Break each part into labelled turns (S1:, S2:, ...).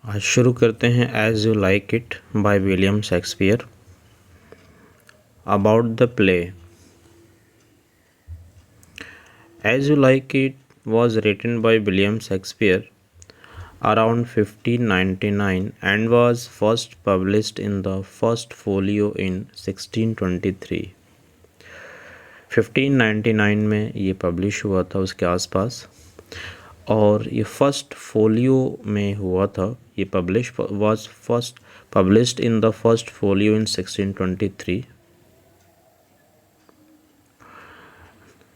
S1: आज शुरू करते हैं as you like it by William Shakespeare. About the play. As you like it was written by William Shakespeare around 1599 and was first published in the first folio in 1623। 1599 में ये publish हुआ था उसके आसपास, और ये फर्स्ट फोलियो में हुआ था। ये was first published in the first folio in 1623।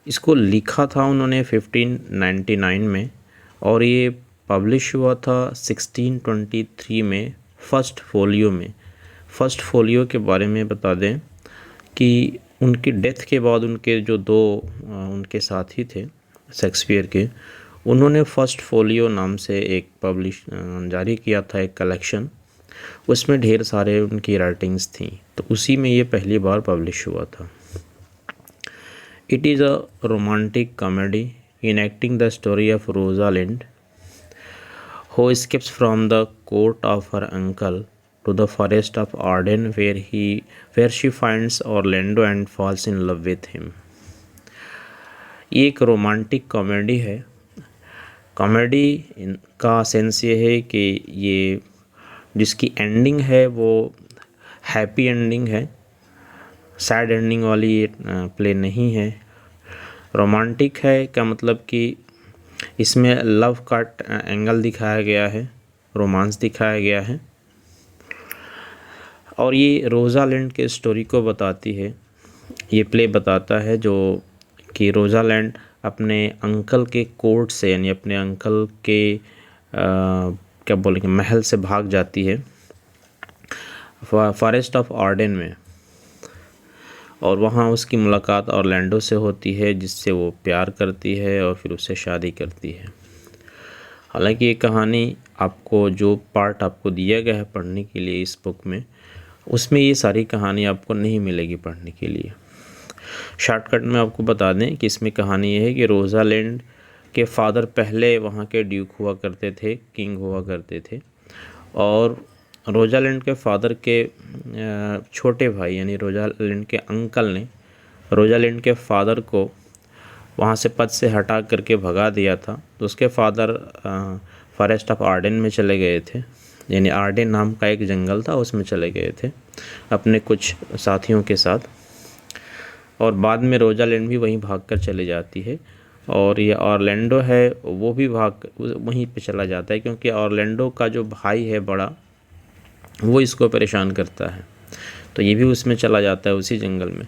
S1: इसको लिखा था उन्होंने 1599 में, और ये पब्लिश हुआ था 1623 में फर्स्ट फोलियो में। फर्स्ट फोलियो के बारे में बता दें कि उनकी डेथ के बाद उनके जो दो उनके साथी थे शेक्सपियर के, उन्होंने फर्स्ट फोलियो नाम से एक जारी किया था, एक कलेक्शन। उसमें ढेर सारे उनकी राइटिंग्स थी, तो उसी में ये पहली बार पब्लिश हुआ था। It is a romantic comedy enacting the story of Rosalind, who escapes from the court of her uncle to the forest of Arden, where she finds Orlando and falls in love with him। ये एक romantic comedy है। Comedy का sense ये है कि ये जिसकी ending है वो हैप्पी एंडिंग है, सैड एंडिंग वाली ये प्ले नहीं है। रोमांटिक है का मतलब कि इसमें लव का एंगल दिखाया गया है, रोमांस दिखाया गया है, और ये रोज़ालैंड के स्टोरी को बताती है। ये प्ले बताता है जो कि रोज़ालैंड अपने अंकल के कोर्ट से, यानी अपने अंकल के क्या बोलेंगे, महल से भाग जाती है फॉरेस्ट ऑफ आर्डन में, और वहाँ उसकी मुलाकात ऑरलैंडो से होती है, जिससे वो प्यार करती है और फिर उससे शादी करती है। हालांकि ये कहानी आपको जो पार्ट आपको दिया गया है पढ़ने के लिए इस बुक में, उसमें ये सारी कहानी आपको नहीं मिलेगी पढ़ने के लिए। शॉर्टकट में आपको बता दें कि इसमें कहानी ये है कि रोज़ालैंड के फादर पहले वहाँ के ड्यूक हुआ करते थे, किंग हुआ करते थे, और रोज़ालैंड के फादर के छोटे भाई यानी रोज़ालैंड के अंकल ने रोज़ालैंड के फादर को वहाँ से पद से हटा करके भगा दिया था। तो उसके फादर फॉरेस्ट ऑफ आर्डन में चले गए थे, यानी आर्डन नाम का एक जंगल था, उसमें चले गए थे अपने कुछ साथियों के साथ, और बाद में रोज़ालैंड भी वहीं भागकर चले जाती है, और ये ऑरलैंडो है वो भी वहीं पे चला जाता है, क्योंकि ऑरलैंडो का जो भाई है बड़ा, वो इसको परेशान करता है, तो ये भी उसमें चला जाता है उसी जंगल में,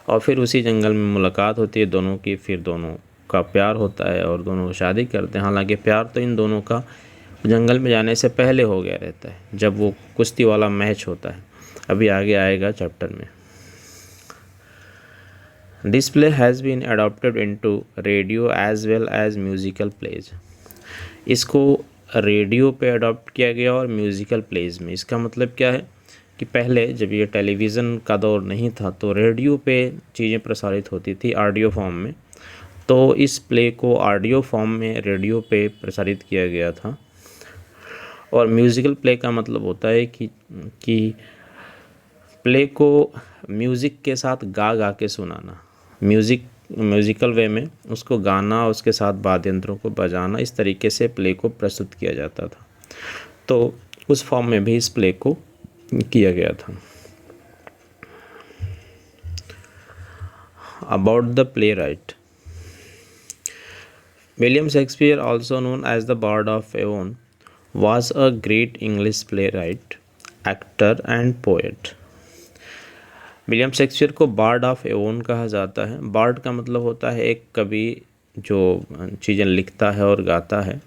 S1: और फिर उसी जंगल में मुलाकात होती है दोनों की, फिर दोनों का प्यार होता है और दोनों शादी करते हैं। हालांकि प्यार तो इन दोनों का जंगल में जाने से पहले हो गया रहता है, जब वो कुश्ती वाला मैच होता है, अभी आगे आएगा चैप्टर में। This play has been adopted into radio as well as musical plays. इसको रेडियो पे अडॉप्ट किया गया और म्यूज़िकल प्लेज में। इसका मतलब क्या है कि पहले जब ये टेलीविज़न का दौर नहीं था तो रेडियो पे चीज़ें प्रसारित होती थी ऑडियो फॉर्म में, तो इस प्ले को ऑडियो फॉर्म में रेडियो पे प्रसारित किया गया था। और म्यूज़िकल प्ले का मतलब होता है कि प्ले को म्यूज़िक के साथ गा के सुनाना, म्यूज़िकल वे में उसको गाना, उसके साथ वाद्य यंत्रों को बजाना, इस तरीके से प्ले को प्रस्तुत किया जाता था। तो उस फॉर्म में भी इस प्ले को किया गया था। About the play right. William Shakespeare, also known as the bard of Avon, was a great English playwright, actor and poet। William Shakespeare को बार्ड ऑफ एवोन कहा जाता है। बार्ड का मतलब होता है एक कवि जो चीज़ें लिखता है और गाता है,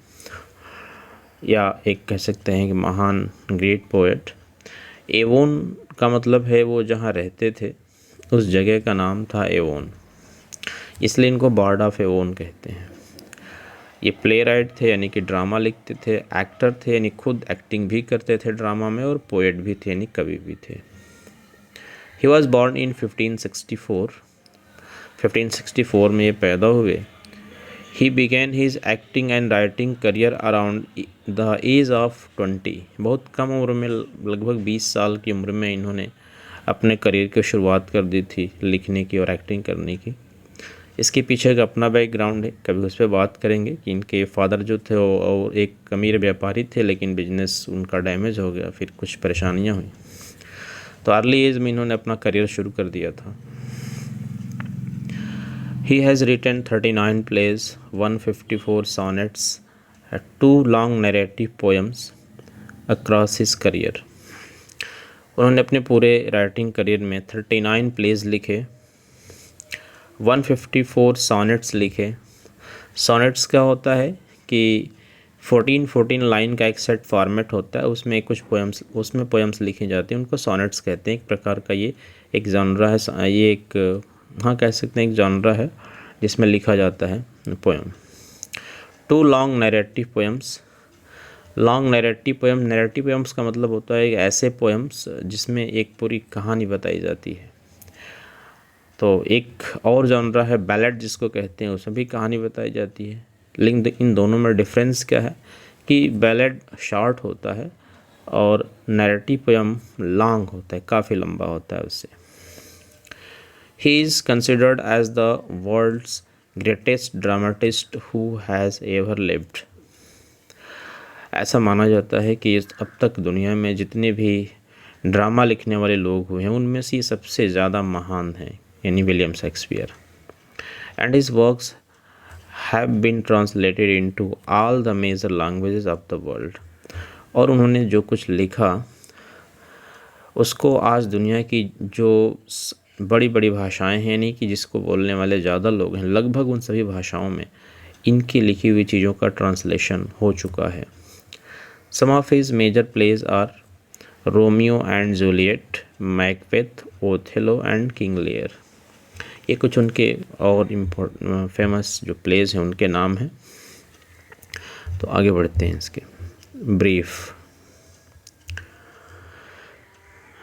S1: या एक कह सकते हैं कि महान ग्रेट पोएट। एवोन का मतलब है वो जहाँ रहते थे, उस जगह का नाम था एवोन, इसलिए इनको बार्ड ऑफ एवोन कहते हैं। ये प्ले राइट थे, यानी कि ड्रामा लिखते थे, एक्टर थे, यानी खुद एक्टिंग भी करते थे ड्रामा में, और पोएट भी थे, यानी कवि भी थे। He was born in 1564। 1564 में ये पैदा हुए। He began his acting and writing career around the age of 20। बहुत कम उम्र में, लगभग 20 साल की उम्र में इन्होंने अपने करियर की शुरुआत कर दी थी लिखने की और एक्टिंग करने की। इसके पीछे का अपना बैकग्राउंड है, कभी उस पर बात करेंगे कि इनके फादर जो थे वो एक अमीर व्यापारी थे, लेकिन बिजनेस उनका डैमेज हो गया, फिर कुछ परेशानियां हुई, तो अर्ली एज में इन्होंने अपना करियर शुरू कर दिया था। He has written 39 plays, 154 sonnets, and 2 long narrative poems across his career। उन्होंने अपने पूरे राइटिंग करियर में 39 प्लेज लिखे, 154 सॉनेट्स लिखे। सॉनेट्स क्या होता है कि 14 लाइन का एक सेट फॉर्मेट होता है, उसमें कुछ पोएम्स लिखी जाती हैं, उनको सॉनेट्स कहते हैं। एक प्रकार का ये एक जॉनरा है, ये एक हाँ कह सकते हैं एक जॉनरा है जिसमें लिखा जाता है poem. 2 long narrative poems. Long narrative poems का मतलब होता है ऐसे पोएम्स जिसमें एक पूरी कहानी बताई जाती है। तो एक और जॉनरा है बैलेड जिसको कहते हैं, उसमें भी कहानी बताई जाती है। लेकिन इन दोनों में डिफरेंस क्या है कि बैलेड शॉर्ट होता है और नैरेटिव पोएम लॉन्ग होता है, काफ़ी लंबा होता है उससे। He is considered as the world's greatest dramatist who has ever lived। ऐसा माना जाता है कि अब तक दुनिया में जितने भी ड्रामा लिखने वाले लोग हुए हैं उनमें से ये सबसे ज़्यादा महान हैं, यानी William Shakespeare. And his works have been translated into all the major languages of the world. और उन्होंने जो कुछ लिखा उसको आज दुनिया की जो बड़ी बड़ी भाषाएं हैं, यानी कि जिसको बोलने वाले ज़्यादा लोग हैं, लगभग उन सभी भाषाओं में इनकी लिखी हुई चीज़ों का ट्रांसलेशन हो चुका है। Some of his major plays are Romeo and Juliet, Macbeth, Othello and King Lear. ये कुछ उनके और फेमस जो प्लेज हैं उनके नाम हैं। तो आगे बढ़ते हैं इसके brief.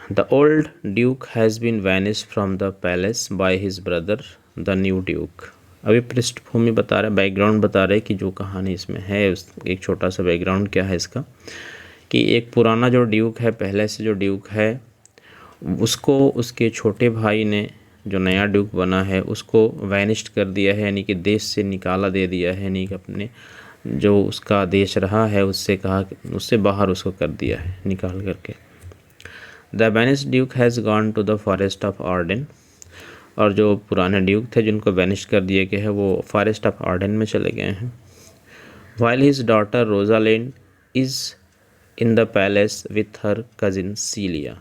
S1: The old duke has been vanished from the palace by his brother, the new duke। अभी पृष्ठभूमि बता रहा है, बैकग्राउंड बता रहे कि जो कहानी इसमें है, उस एक छोटा सा बैकग्राउंड क्या है इसका, कि एक पुराना जो ड्यूक है, पहले से जो ड्यूक है, उसको उसके छोटे भाई ने, जो नया ड्यूक बना है, उसको वैनिश्ड कर दिया है, यानी कि देश से निकाला दे दिया है, यानी कि अपने जो उसका देश रहा है उससे कहा, उससे बाहर उसको कर दिया है निकाल करके। The banished duke has gone to the forest of Arden. और जो पुराने ड्यूक थे जिनको बैनिश कर दिया गया है वो फॉरेस्ट ऑफ आर्डन में चले गए हैं। While his daughter Rosalind is in the palace with her cousin Celia.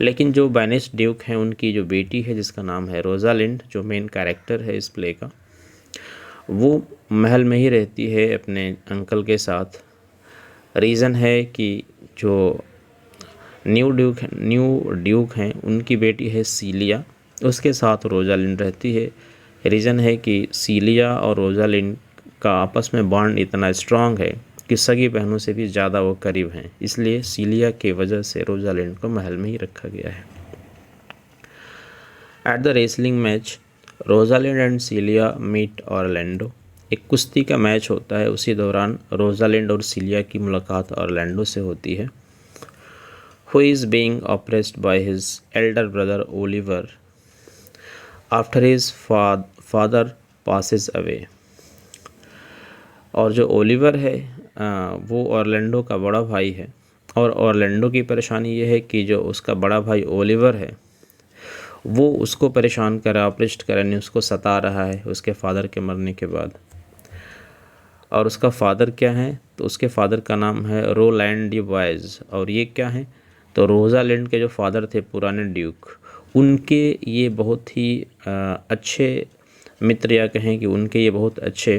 S1: लेकिन जो बैनिश्ड ड्यूक हैं उनकी जो बेटी है जिसका नाम है रोजालिंड, जो मेन कैरेक्टर है इस प्ले का, वो महल में ही रहती है अपने अंकल के साथ। रीज़न है कि जो न्यू ड्यूक हैं उनकी बेटी है सीलिया, उसके साथ रोजालिंड रहती है। रीज़न है कि सीलिया और रोजालिंड का आपस में बॉन्ड इतना स्ट्रांग है कि सगी बहनों से भी ज़्यादा वो करीब हैं, इसलिए सीलिया के वजह से रोजालिंड को महल में ही रखा गया है। At the wrestling match Rosalind and Celia meet Orlando. एक कुश्ती का मैच होता है, उसी दौरान रोजालिंड और सीलिया की मुलाकात ऑरलैंडो से होती है। Who is being oppressed by his elder brother Oliver after his father passes away। और जो ओलिवर है वो ऑरलैंडो का बड़ा भाई है, और ऑरलैंडो की परेशानी ये है कि जो उसका बड़ा भाई ओलिवर है वो उसको परेशान कर रहा, ऑप्रेस्ट करने उसको सता रहा है उसके फादर के मरने के बाद। और उसका फादर क्या है, तो उसके फादर का नाम है रोलैंड डी वाइज। और ये क्या है, तो रोजालिंड के जो फादर थे पुराने ड्यूक, उनके ये बहुत ही अच्छे मित्र, या कहें कि उनके ये बहुत अच्छे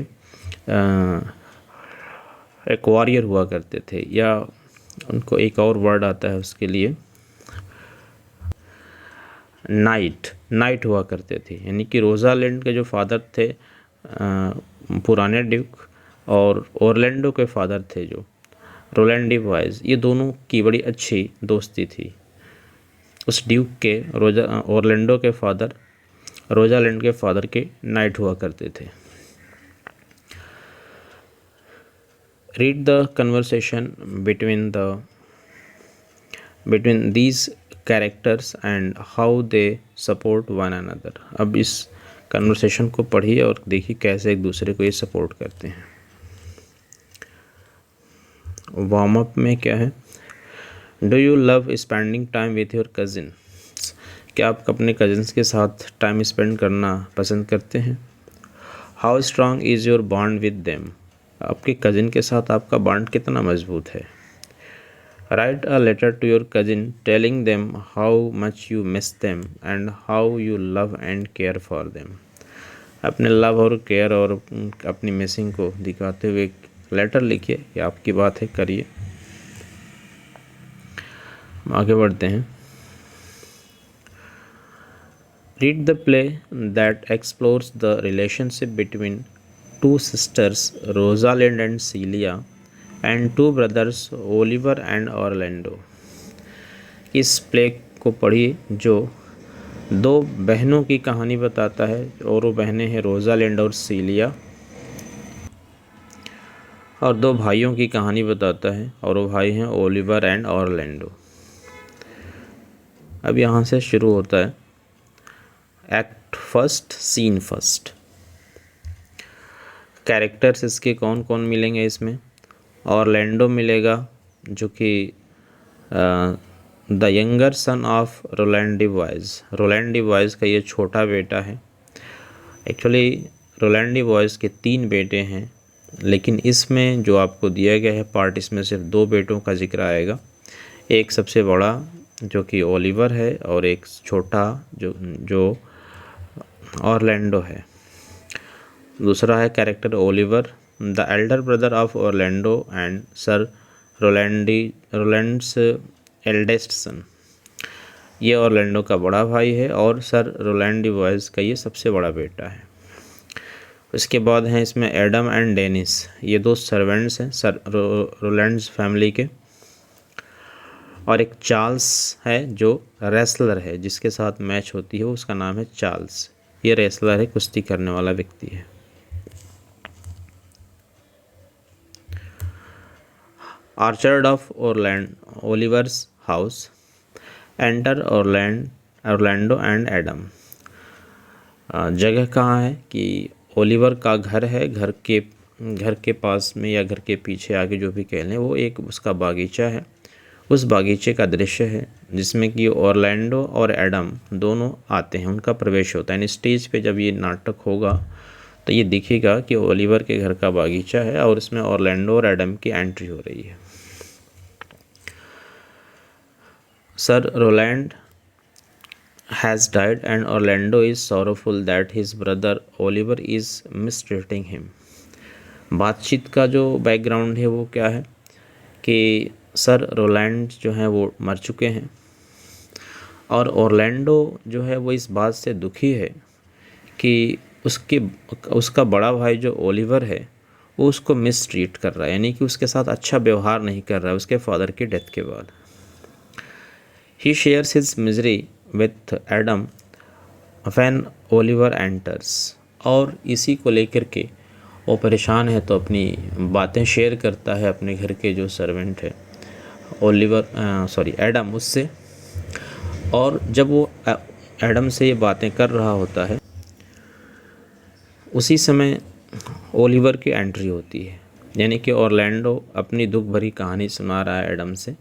S1: एक वॉरियर हुआ करते थे, या उनको एक और वर्ड आता है उसके लिए, नाइट हुआ करते थे। यानी कि रोजालिंड के जो फादर थे पुराने ड्यूक, और ऑरलैंडो के फादर थे जो रोलैंड डी वाइज, ये दोनों की बड़ी अच्छी दोस्ती थी। उस ड्यूक के ऑरलैंडो के फादर रोजालिंड के फादर के नाइट हुआ करते थे। Read the conversation between these characters and how they support one another. अब इस कन्वर्सेशन को पढ़िए और देखिए कैसे एक दूसरे को ये सपोर्ट करते हैं। वार्म अप में क्या है? Do you love spending time with your cousin? क्या आप अपने कज़िन्स के साथ टाइम स्पेंड करना पसंद करते हैं? How strong is your bond with them? आपके कज़िन के साथ आपका बॉन्ड कितना मजबूत है? Write a letter to your cousin telling them how much you miss them and how you love and care for them. अपने लव और care और अपनी मिसिंग को दिखाते हुए एक लेटर लिखिए। ये आपकी बात है, करिए। आगे बढ़ते हैं। Read the play that explores the relationship between two sisters Rosalind and cilia and two brothers Oliver and Orlando. इस प्ले को पढ़िए जो दो बहनों की कहानी बताता है, और वो बहनें हैं रोजालिंड और सीलिया, और दो भाइयों की कहानी बताता है, और वो भाई हैं ओलिवर एंड ऑरलैंडो। अब यहाँ से शुरू होता है act first, scene first. Characters इसके कौन कौन मिलेंगे इसमें? ऑरलैंडो मिलेगा, जो कि the younger son of Roland de Boys. Roland de Boys का ये छोटा बेटा है। एक्चुअली रोलैंड डिवाइस के 3 बेटे हैं, लेकिन इसमें जो आपको दिया गया है पार्ट, इसमें सिर्फ 2 बेटों का जिक्र आएगा। एक सबसे बड़ा जो कि ओलिवर है, और एक छोटा जो ऑरलैंडो है। दूसरा है character Oliver, the Elder brother of Orlando and sir Roland's eldest son. ये ऑरलैंडो का बड़ा भाई है और सर रोलैंड डिवाइस का ये सबसे बड़ा बेटा है। उसके बाद हैं इसमें एडम एंड डेनिस, ये 2 सर्वेंट्स हैं सर रोलैंड्स फैमिली के। और एक चार्ल्स है जो रेसलर है, जिसके साथ मैच होती है, उसका नाम है चार्ल्स। ये रेसलर है, कुश्ती करने वाला व्यक्ति है। Orchard of Oliver's house, enter Orlando and Adam. जगह कहाँ है कि ओलिवर का घर है, घर के पास में या घर के पीछे आगे जो भी कह लें, वो एक उसका बागीचा है। उस बागीचे का दृश्य है जिसमें कि ऑरलैंडो और एडम दोनों आते हैं, उनका प्रवेश होता है। यानी स्टेज पे जब ये नाटक होगा तो ये दिखेगा कि ओलिवर के घर का बागीचा है और इसमें ऑरलैंडो और एडम की एंट्री हो रही है। Sir Roland has died and Orlando is sorrowful that his brother Oliver is mistreating him। बातचीत का जो बैकग्राउंड है वो क्या है कि सर रोलैंड जो है वो मर चुके हैं, और ऑरलैंडो जो है वो इस बात से दुखी है कि उसका बड़ा भाई जो ओलिवर है वो उसको मिसट्रीट कर रहा है, यानी कि उसके साथ अच्छा व्यवहार नहीं कर रहा है उसके फादर की डेथ के बाद। He shares his misery with Adam when Oliver enters. और इसी को लेकर के वो परेशान है, तो अपनी बातें शेयर करता है अपने घर के जो सर्वेंट है एडम उससे। और जब वो एडम से ये बातें कर रहा होता है, उसी समय ओलिवर की एंट्री होती है, यानी कि ऑरलैंडो अपनी दुख भरी कहानी सुना रहा है एडम से,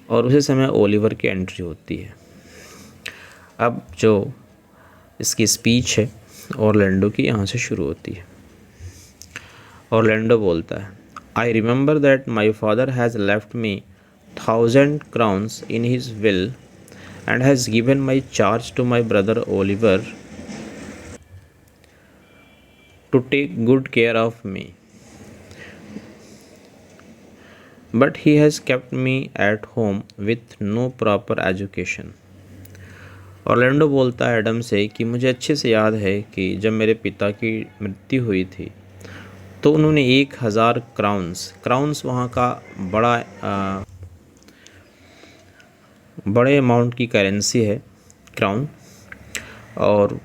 S1: और उसी समय ओलिवर की एंट्री होती है। अब जो इसकी स्पीच है ऑरलैंडो की, यहाँ से शुरू होती है। ऑरलैंडो बोलता है, I remember that my father has left me 1000 crowns in his will and has given my charge to my brother Oliver to take good care of me, but he has kept me at home with no proper education। Orlando बोलता है Adam से कि मुझे अच्छे से याद है कि जब मेरे पिता की मृत्यु हुई थी तो उन्होंने 1000 क्राउन्स वहाँ का बड़े अमाउंट की करेंसी है क्राउन, और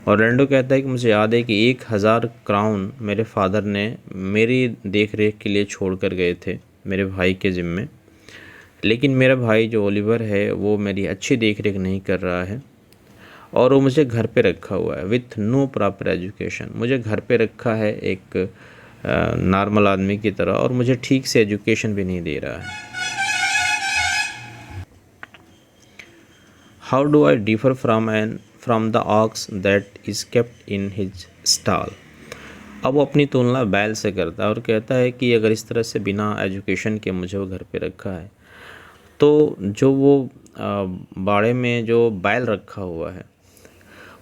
S1: ऑरलैंडो कहता है कि मुझे याद है कि 1000 क्राउन मेरे फादर ने मेरी देख रेख के लिए छोड़ कर गए थे मेरे भाई के ज़िम्मे, लेकिन मेरा भाई जो ओलिवर है वो मेरी अच्छी देख रेख नहीं कर रहा है और वो मुझे घर पे रखा हुआ है विथ नो प्रॉपर एजुकेशन। मुझे घर पे रखा है एक नॉर्मल आदमी की तरह और मुझे ठीक से एजुकेशन भी नहीं दे रहा है। How do I differ from the ox that is kept in his stall. अब वो अपनी तुलना बैल से करता है और कहता है कि अगर इस तरह से बिना एजुकेशन के मुझे वो घर पे रखा है तो जो वो बाड़े में जो बैल रखा हुआ है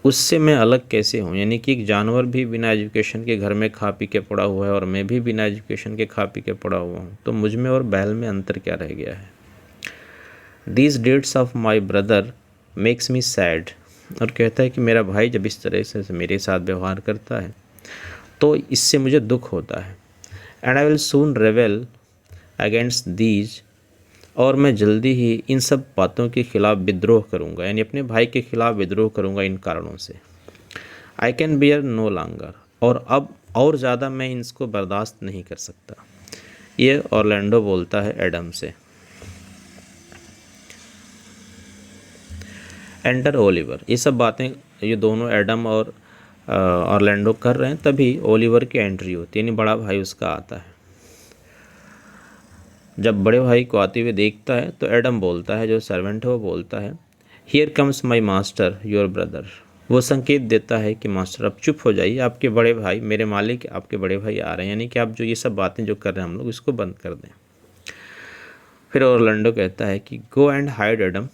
S1: उससे मैं अलग कैसे हूँ। यानी कि एक जानवर भी बिना एजुकेशन के घर में खा पी के पड़ा हुआ है और मैं भी बिना एजुकेशन के खा पी के पड़ा हुआ हूँ, तो मुझ में और बैल में अंतर क्या रह गया है। These debts of my brother makes me sad. और कहता है कि मेरा भाई जब इस तरह से मेरे साथ व्यवहार करता है तो इससे मुझे दुख होता है। And I will soon रेवेल against these. और मैं जल्दी ही इन सब बातों के खिलाफ विद्रोह करूंगा, यानी अपने भाई के खिलाफ विद्रोह करूंगा इन कारणों से। I can bear no longer. और अब और ज़्यादा मैं इसको बर्दाश्त नहीं कर सकता। ये ऑरलैंडो बोलता है एडम से। Enter Oliver. ये सब बातें ये दोनों एडम और ऑरलैंडो कर रहे हैं, तभी ओलिवर की एंट्री होती है, यानी बड़ा भाई उसका आता है। जब बड़े भाई को आते हुए देखता है तो एडम बोलता है, जो सर्वेंट है वो बोलता है, here comes my master your brother. वो संकेत देता है कि मास्टर अब चुप हो जाइए, आपके बड़े भाई मेरे मालिक आपके बड़े भाई आ रहे हैं, यानी कि आप जो ये सब बातें जो कर रहे हैं हम लोग इसको बंद कर दें। फिर ऑरलैंडो कहता है कि go and hide Adam,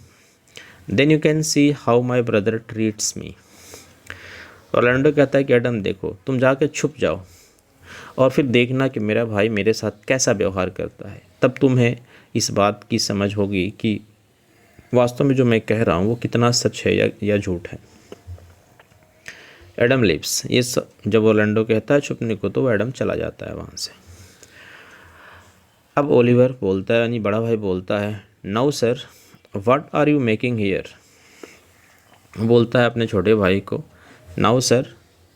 S1: then you can see how my brother treats me. Orlando कहता है कि एडम देखो, तुम जाके छुप जाओ और फिर देखना कि मेरा भाई मेरे साथ कैसा व्यवहार करता है, तब तुम्हें इस बात की समझ होगी कि वास्तव में जो मैं कह रहा हूँ वो कितना सच है या झूठ है। Adam lives. ये जब ऑरलैंडो कहता है छुपने को तो वो एडम चला जाता है वहाँ से। अब ओलिवर बोलता है, यानी बड़ा भाई बोलता है, now sir what are you making here. बोलता है अपने छोटे भाई को नाउ सर।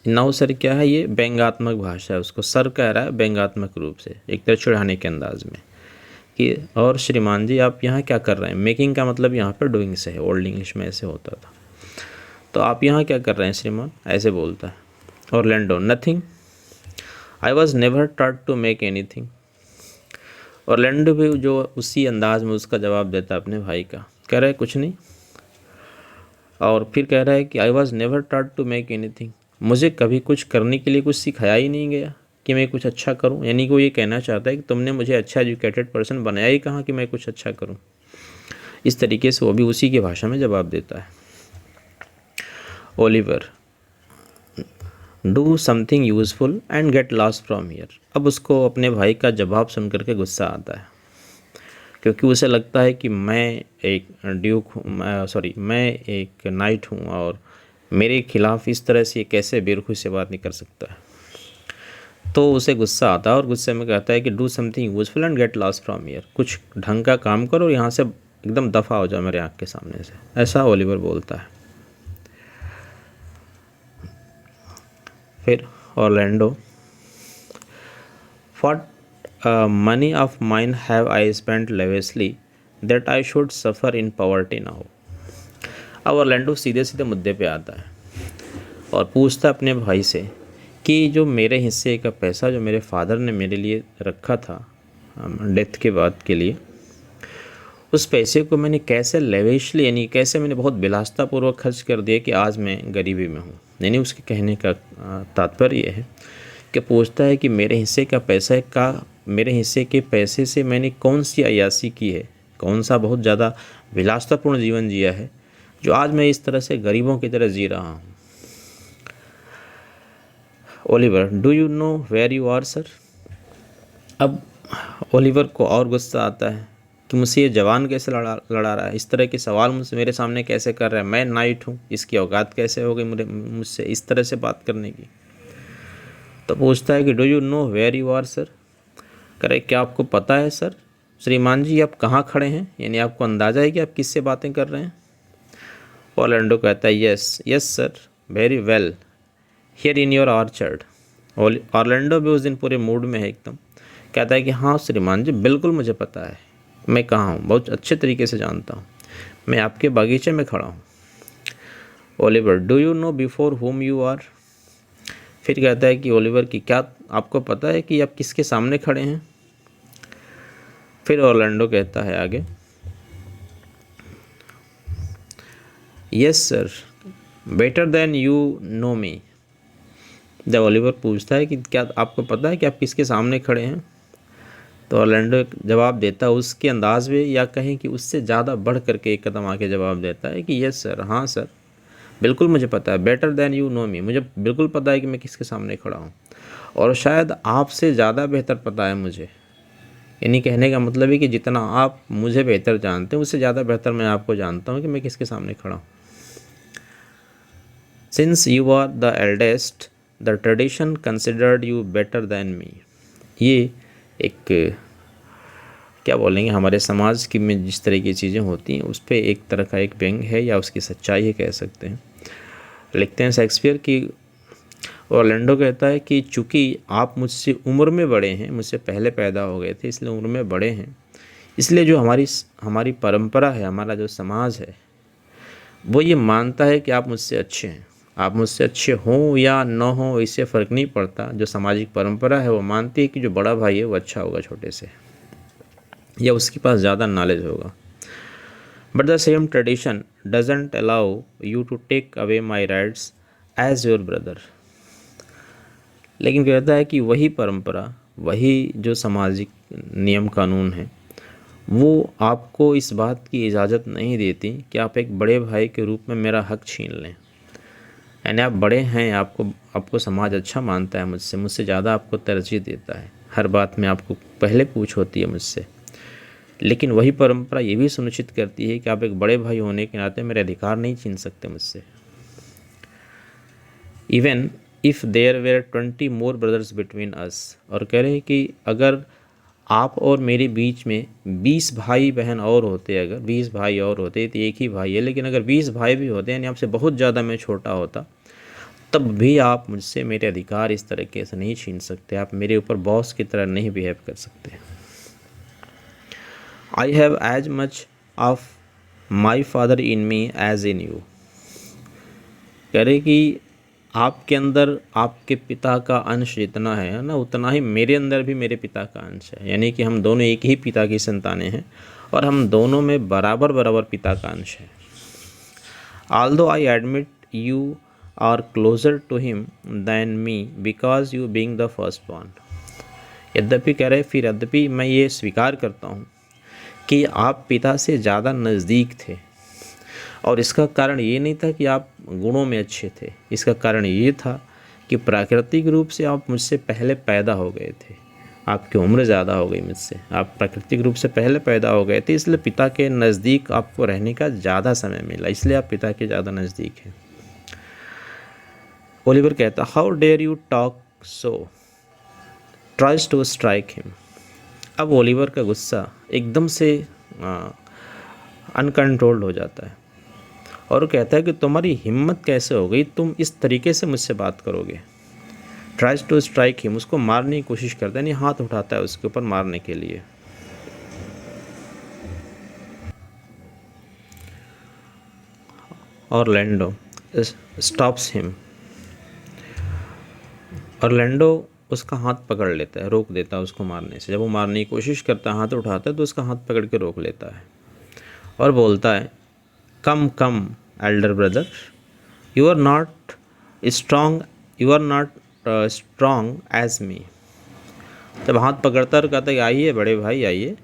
S1: नाउ सर क्या है, ये व्यंग्यात्मक भाषा है, उसको सर कह रहा है व्यंग्यात्मक रूप से, एक तरह चिढ़ाने के अंदाज में कि और श्रीमान जी आप यहाँ क्या कर रहे हैं। मेकिंग का मतलब यहाँ पर डूइंग से है, ओल्ड इंग्लिश में ऐसे होता था। तो आप यहाँ क्या कर रहे हैं श्रीमान, ऐसे बोलता है। Orlando nothing, I was never taught to make anything. Orlando भी जो उसी अंदाज में उसका जवाब देता है अपने भाई का, कह रहा है कुछ नहीं। और फिर कह रहा है कि I was never taught to make anything, मुझे कभी कुछ करने के लिए कुछ सिखाया ही नहीं गया कि मैं कुछ अच्छा करूं। यानी कि वो ये कहना चाहता है कि तुमने मुझे अच्छा एजुकेटेड पर्सन बनाया ही कहाँ कि मैं कुछ अच्छा करूं। इस तरीके से वो भी उसी की भाषा में जवाब देता है। Oliver do something useful and get lost from here. अब उसको अपने भाई का जवाब सुन करके गुस्सा आता है, क्योंकि उसे लगता है कि मैं एक मैं एक नाइट हूँ और मेरे खिलाफ इस तरह से कैसे बेरुखी से बात नहीं कर सकता है। तो उसे गुस्सा आता है और गुस्से में कहता है कि do something useful and get lost from here. कुछ ढंग का काम करो और यहाँ से एकदम दफ़ा हो जाओ मेरे आँख के सामने से, ऐसा ओलिवर बोलता है। फिर Orlando what money of mine have I spent lavishly that I should suffer in poverty now. अब ऑरलैंडो सीधे सीधे मुद्दे पे आता है और पूछता अपने भाई से कि जो मेरे हिस्से का पैसा जो मेरे फादर ने मेरे लिए रखा था डेथ के बाद के लिए, उस पैसे को मैंने कैसे लेविशली यानी कैसे मैंने बहुत विलासितापूर्वक खर्च कर दिया कि आज मैं गरीबी में हूँ। यानी उसके कहने का तात्पर्य ये है कि पूछता है कि मेरे हिस्से के पैसे से मैंने कौन सी अय्याशी की है, कौन सा बहुत ज़्यादा विलासितापूर्ण जीवन जिया है जो आज मैं इस तरह से गरीबों की तरह जी रहा हूँ। Oliver do you know where you are sir. अब ओलिवर को और गुस्सा आता है कि मुझसे ये जवान कैसे लड़ा रहा है, इस तरह के सवाल मुझसे मेरे सामने कैसे कर रहा है, मैं नाइट हूँ, इसकी औकात कैसे हो गई मुझसे इस तरह से बात करने की। तो पूछता है कि do you know where you are sir. करे क्या आपको पता है सर श्रीमान जी आप कहाँ खड़े हैं, यानी आपको अंदाज़ा है कि आप किससे बातें कर रहे हैं। ऑरलैंडो कहता है yes yes sir very well here in your orchard. Orlando भी उस दिन पूरे मूड में है एकदम। कहता है कि हाँ श्रीमान जी, बिल्कुल मुझे पता है मैं कहाँ हूँ, बहुत अच्छे तरीके से जानता हूँ, मैं आपके बागीचे में खड़ा हूँ। Oliver, do you know before whom you are. फिर कहता है कि ओलिवर की क्या आपको पता है कि आप किसके सामने खड़े हैं। फिर ऑर्लैंडो कहता है आगे, yes sir, better than you know me. जब ओलिवर पूछता है कि क्या आपको पता है कि आप किसके सामने खड़े हैं, तो ऑर्लैंडो जवाब देता है उसके अंदाज में, या कहें कि उससे ज़्यादा बढ़ करके एक कदम आके जवाब देता है कि यस सर, हाँ सर, बिल्कुल मुझे पता है, बेटर देन यू नो मी, मुझे बिल्कुल पता है कि मैं किसके सामने खड़ा हूँ, और शायद आपसे ज़्यादा बेहतर पता है मुझे। यानी कहने का मतलब है कि जितना आप मुझे बेहतर जानते हैं उससे ज़्यादा बेहतर मैं आपको जानता हूँ कि मैं किसके सामने खड़ा हूँ। Since you are the eldest the tradition considered you better than me. ये एक क्या बोलेंगे, हमारे समाज की में जिस तरह की चीज़ें होती हैं उस पर एक तरह का एक व्यंग है, या उसकी सच्चाई है कह सकते हैं। लिखते हैं शेक्सपियर की, ऑर्लैंडो कहता है कि चूँकि आप मुझसे उम्र में बड़े हैं, मुझसे पहले पैदा हो गए थे इसलिए उम्र में बड़े हैं, इसलिए जो हमारी परंपरा है, हमारा जो समाज है, वो ये मानता है कि आप मुझसे अच्छे हैं। आप मुझसे अच्छे हों या न हों इससे फ़र्क नहीं पड़ता, जो सामाजिक परंपरा है वो मानती है कि जो बड़ा भाई है वो अच्छा होगा छोटे से, या उसके पास ज़्यादा नॉलेज होगा। But the same tradition doesn't allow you to take away my rights as your brother. लेकिन कहता है कि वही परंपरा, वही जो सामाजिक नियम कानून है, वो आपको इस बात की इजाज़त नहीं देती कि आप एक बड़े भाई के रूप में मेरा हक छीन लें। यानी आप बड़े हैं, आपको समाज अच्छा मानता है, मुझसे ज़्यादा आपको तरजीह देता है, हर बात में आपको पहले पूछ होती है मुझसे। लेकिन वही परंपरा ये भी सुनिश्चित करती है कि आप एक बड़े भाई होने के नाते मेरे अधिकार नहीं छीन सकते मुझसे। Even if there were 20 more brothers between us. और कह रहे हैं कि अगर आप और मेरे बीच में 20 भाई बहन और होते, अगर 20 भाई और होते तो एक ही भाई है, लेकिन अगर 20 भाई भी होते यानी आपसे बहुत ज़्यादा मैं छोटा होता, तब भी आप मुझसे मेरे अधिकार इस तरीके से नहीं छीन सकते, आप मेरे ऊपर बॉस की तरह नहीं बिहेव कर सकते। I have as much of my father in me as in you. कह रहे कि आपके अंदर आपके पिता का अंश जितना है ना, उतना ही मेरे अंदर भी मेरे पिता का अंश है। यानी कि हम दोनों एक ही पिता की संतानें हैं और हम दोनों में बराबर बराबर पिता का अंश है। Although I admit you are closer to him than me because you being the first born. यद्यपि कह रहे, फिर यद्यपि मैं ये स्वीकार करता हूँ कि आप पिता से ज़्यादा नज़दीक थे, और इसका कारण ये नहीं था कि आप गुणों में अच्छे थे, इसका कारण ये था कि प्राकृतिक रूप से आप मुझसे पहले पैदा हो गए थे, आपकी उम्र ज़्यादा हो गई मुझसे, आप प्राकृतिक रूप से पहले पैदा हो गए थे, इसलिए पिता के नज़दीक आपको रहने का ज़्यादा समय मिला, इसलिए आप पिता के ज़्यादा नज़दीक हैं। ओलिवर कहता, how dare you talk so, tries to strike him. अब ओलिवर का गुस्सा एकदम से अनकंट्रोल्ड हो जाता है और वो कहता है कि तुम्हारी हिम्मत कैसे हो गई, तुम इस तरीके से मुझसे बात करोगे। ट्राइज टू स्ट्राइक हिम, उसको मारने की कोशिश करता है, नहीं हाथ उठाता है उसके ऊपर मारने के लिए। Orlando stops him. ऑर्लैंडो उसका हाथ पकड़ लेता है, रोक देता है उसको मारने से। जब वो मारने की कोशिश करता है, हाथ उठाता है, तो उसका हाथ पकड़ के रोक लेता है और बोलता है, come come elder brother, you are not strong, you are not strong as me. जब हाथ पकड़ता है और कहता है, आइए बड़े भाई आइए,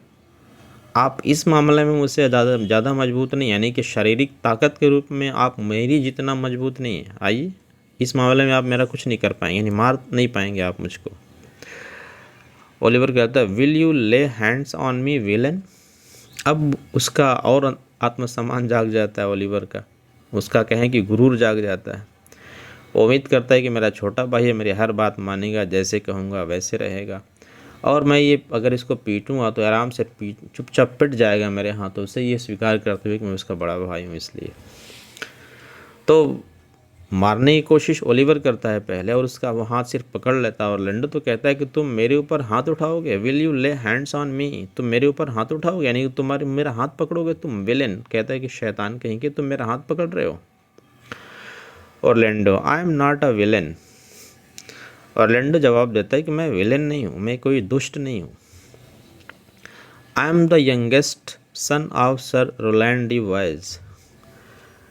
S1: आप इस मामले में मुझसे ज़्यादा मजबूत नहीं, यानी कि शारीरिक ताकत के रूप में आप मेरी जितना मजबूत नहीं है, आइए इस मामले में आप मेरा कुछ नहीं कर पाएंगे, यानी मार नहीं पाएंगे आप मुझको। ओलिवर कहता है, विल यू ले हैंड्स ऑन मी विलन। अब उसका और आत्मसम्मान जाग जाता है ओलिवर का, उसका कहें कि गुरूर जाग जाता है। वो उम्मीद करता है कि मेरा छोटा भाई है, मेरी हर बात मानेगा, जैसे कहूँगा वैसे रहेगा, और मैं ये अगर इसको पीटूँगा तो आराम से चुपचाप पिट जाएगा मेरे हाथों से, ये स्वीकार करते हुए कि मैं उसका बड़ा भाई हूँ। इसलिए तो मारने की कोशिश ओलिवर करता है पहले और उसका वो हाथ सिर्फ पकड़ लेता है। और लैंडो तो कहता है कि तुम मेरे ऊपर हाथ उठाओगे, विल यू ले हैंड्स ऑन मी, तुम मेरे ऊपर हाथ उठाओगे यानी कि तुम्हारे मेरा हाथ पकड़ोगे तुम। विलेन कहता है कि शैतान कहीं के, तुम मेरा हाथ पकड़ रहे हो। Orlando, I am not a villain. Orlando जवाब देता है कि मैं विलेन नहीं हूँ, मैं कोई दुष्ट नहीं हूँ। I am the youngest son of sir Rowland de Boys,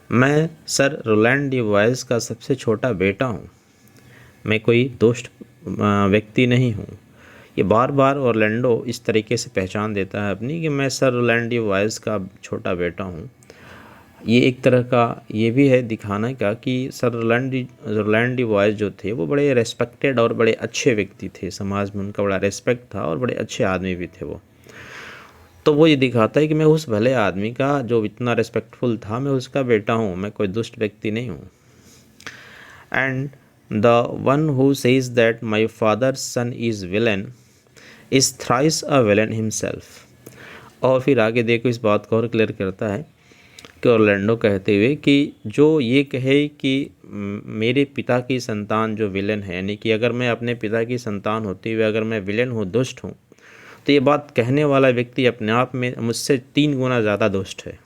S1: मैं सर रोलैंड डी वाइज का सबसे छोटा बेटा हूँ, मैं कोई दुष्ट व्यक्ति नहीं हूँ। ये बार बार ऑरलैंडो इस तरीके से पहचान देता है अपनी कि मैं सर रोलैंड डी वाइज का छोटा बेटा हूँ। ये एक तरह का ये भी है दिखाना का कि सर रोलैंड डी वाइज जो थे वो बड़े रेस्पेक्टेड और बड़े अच्छे व्यक्ति थे, समाज में उनका बड़ा रेस्पेक्ट था और बड़े अच्छे आदमी भी थे वो। तो वो ये दिखाता है कि मैं उस भले आदमी का जो इतना रेस्पेक्टफुल था, मैं उसका बेटा हूँ, मैं कोई दुष्ट व्यक्ति नहीं हूँ। And the one who says that my father's son is villain is thrice a villain himself. और फिर आगे देखो इस बात को और क्लियर करता है कि ऑरलैंडो कहते हुए कि जो ये कहे कि मेरे पिता की संतान जो विलन है, यानी कि अगर मैं अपने पिता की संतान होते हुए अगर मैं विलन हूँ, दुष्ट हूँ, तो ये बात कहने वाला व्यक्ति अपने आप में मुझसे 3 गुना ज़्यादा दुष्ट है।